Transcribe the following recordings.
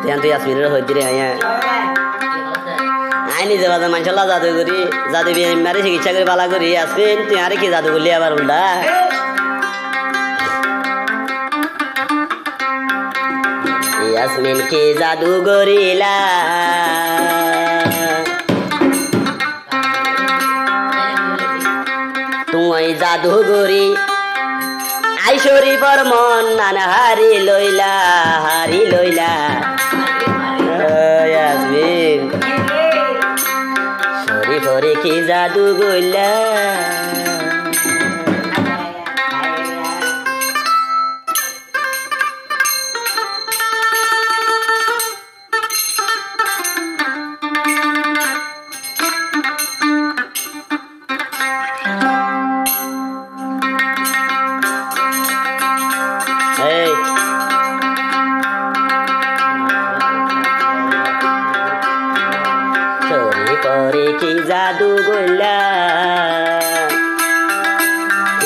ধ্যান তুই আসমিনের হইতে রে হ্যাঁ আই নিজে বাজার মানসাল্লাহ জাদু করি জাদু মারে চিকিৎসা করে বালা করি আসমিন তুই আরে কি জাদু করলি আবার উল্টা ইয়াসমিন কি জাদু করিলা তুই জাদু করি আইসরি পর মন নান হারি লইলা ইয়াসমিন সরি পরে কি জাদু কইলা পরে কি জাদু গইলা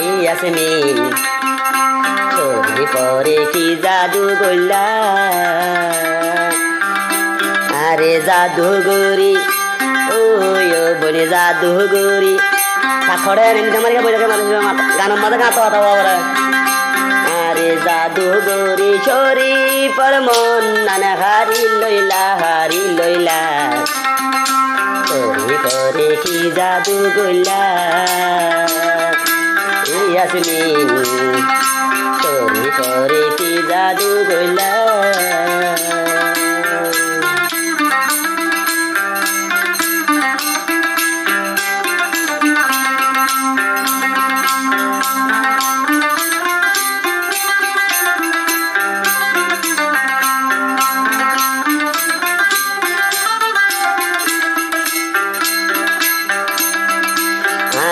ইয়াসমিন সরি পরে কি জাদু গইলা আরে জাদু গরি ও বলে জাদু গরি খড়ে নিতে মারিয়া বইলে মানুষ গানের মাঝে গাঁতো কথা বাবা আরে জাদু গরি সরি পর মন নানা হারি লইলা সরি পরে কি জাদু গইলা ইয়াসমিন সরি পরে কি জাদু গইলা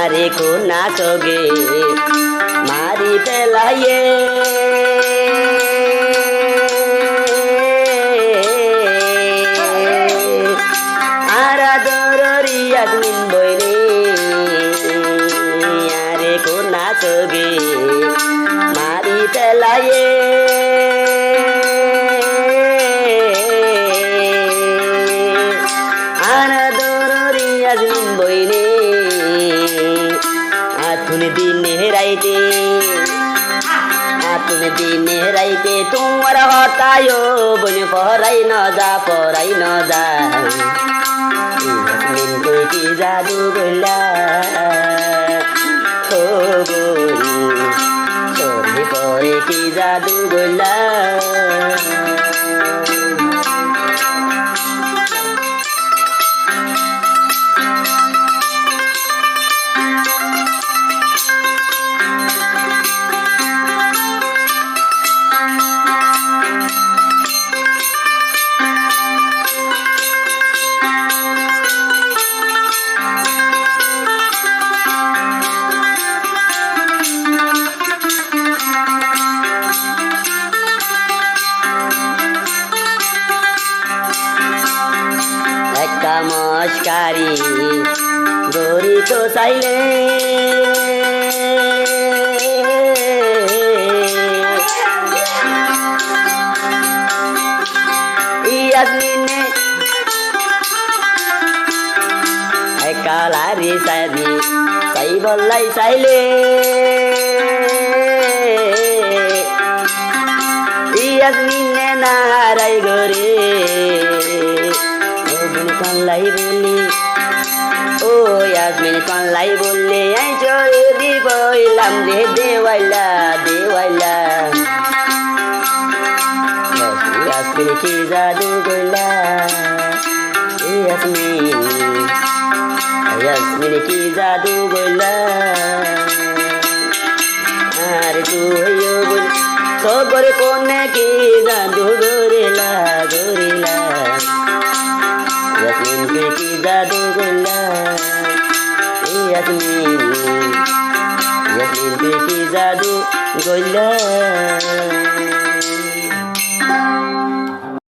আরে কোনা চোগে মারি পেলাইয়ে আরা দররি ইয়াসমিন বইরে আরে কোনা চোগে মারি পেলাইয়ে আরা দররি ইয়াসমিন বইরে তুমি দিনে রাইতে তোমার হতায় বনে পড়াই ন যা ইয়াসমিন কই কি জাদু গইলা ও বলি সরি পরে কি জাদু গইলা মস্কারি গরি তো চাইলে ইয়াসমিনে কালারি চাইবি চাই বললাই চাইলে ইয়াসমিনে নাহারাই গরে কানলাই বললি ও ইয়াসমিন কানলাই বললে আই চলি বইলাম রে দেওয়াইলা ইয়াসমিন কি জাদু গইলা ইয়াসমিন কি জাদু গইলা আর তুই বল সবর কোনে কি জাদু গরিলা ইয়াসমিন কি জাদু গইলা ইয়াসমিন কি জাদু গইলা